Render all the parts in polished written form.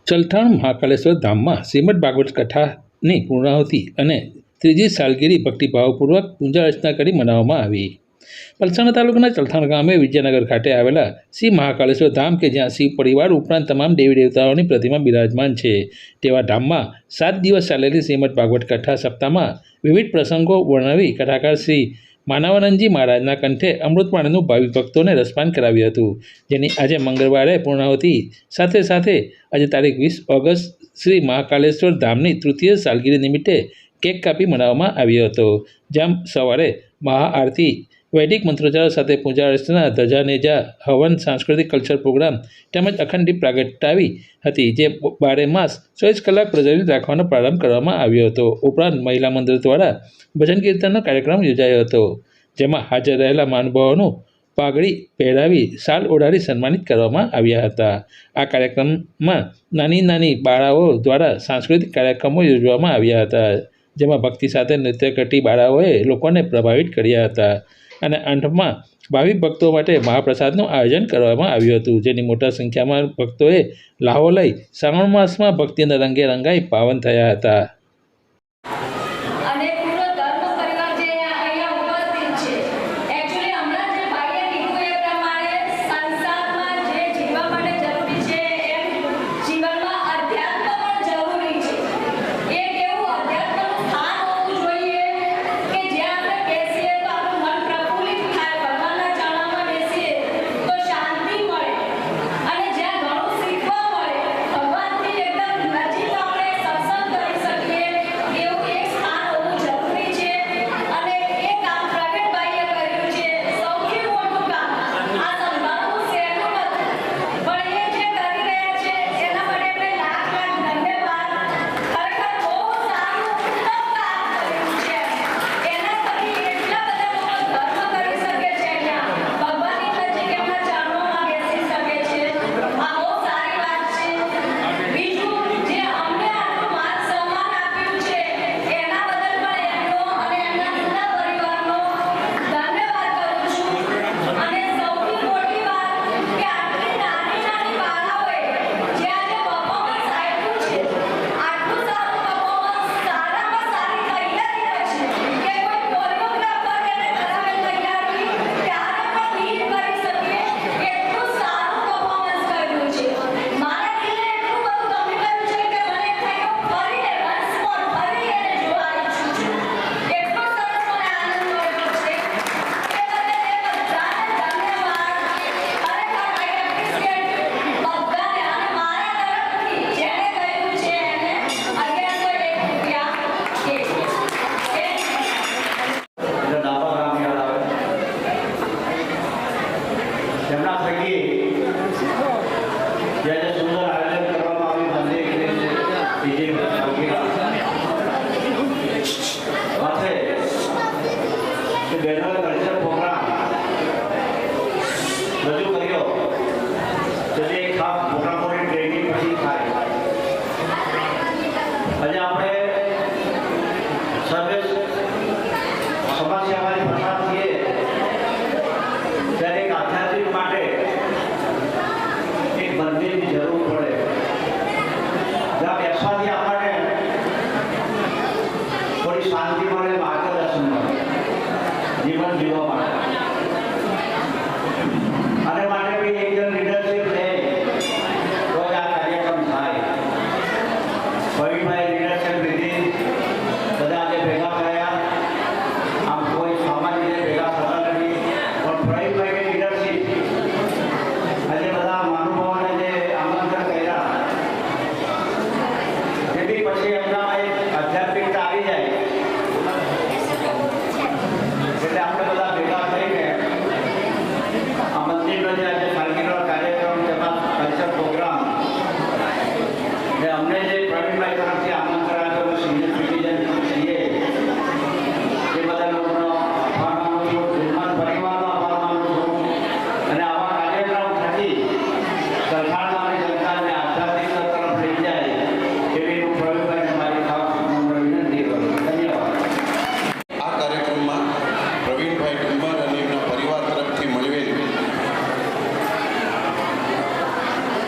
ચલથાણ મહાકાલેશ્વર ધામમાં શ્રીમદ ભાગવત કથાની પૂર્ણાહુતિ અને ત્રીજી સાલગીરી ભક્તિભાવપૂર્વક પૂજા અર્ચના કરી મનાવવામાં આવી. પલસાણા તાલુકાના ચલથાણ ગામે વિદ્યાનગર ખાતે આવેલા શ્રી મહાકાલેશ્વર ધામ કે જ્યાં શિવ પરિવાર ઉપરાંત તમામ દેવી દેવતાઓની પ્રતિમા બિરાજમાન છે તેવા ધામમાં 7 દિવસ ચાલેલી શ્રીમદ ભાગવત કથા સપ્તાહમાં વિવિધ પ્રસંગો વર્ણવી કથાકાર શ્રી માનવાનંદજી મહારાજના કંઠે અમૃતપાણીનું ભાવિક ભક્તોને રસપાન કરાવ્યું હતું, જેની આજે મંગળવારે પૂર્ણાહુતિ સાથે સાથે આજે તારીખ 20 ઓગસ્ટ શ્રી મહાકાલેશ્વર ધામની તૃતીય સાલગીરી નિમિત્તે કેક કાપી મનાવવામાં આવ્યો હતો. જેમ સવારે મહાઆરતી, વૈદિક મંત્રોચ્ચાર સાથે પૂજા અર્ચના, ધજાનેજા, હવન, સાંસ્કૃતિક કલ્ચર પ્રોગ્રામ તેમજ અખંડ દીપ પ્રાગટ્યાવી હતી, જે 12 માસ 24 કલાક પ્રજ્વલિત રાખવાનો પ્રારંભ કરવામાં આવ્યો હતો. ઉપરાંત મહિલા મંદિર દ્વારા ભજન કીર્તનનો કાર્યક્રમ યોજાયો હતો, જેમાં હાજર રહેલા મહાનુભાવોનું પાઘડી પહેરાવી શાલ ઓઢાડી સન્માનિત કરવામાં આવ્યા હતા. આ કાર્યક્રમમાં નાની બાળાઓ દ્વારા સાંસ્કૃતિક કાર્યક્રમો યોજવામાં આવ્યા હતા, જેમાં ભક્તિ સાથે નૃત્ય કરતી બાળાઓએ લોકોને પ્રભાવિત કર્યા હતા. અને અંતમાં ભાવિક ભક્તો માટે મહાપ્રસાદનું આયોજન કરવામાં આવ્યું હતું, જેની મોટા સંખ્યામાં ભક્તોએ લાહો લઈ શ્રાવણ માસમાં ભક્તિના રંગે રંગાઈ પાવન થયા હતા.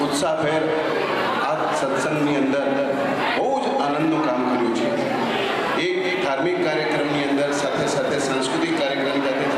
ઉત્સાહભેર આજ સત્સંગની અંદર બહુ જ આનંદનું કામ કર્યું છે. એક ધાર્મિક કાર્યક્રમની અંદર સાથે સાથે સાંસ્કૃતિક કાર્યક્રમ સાથે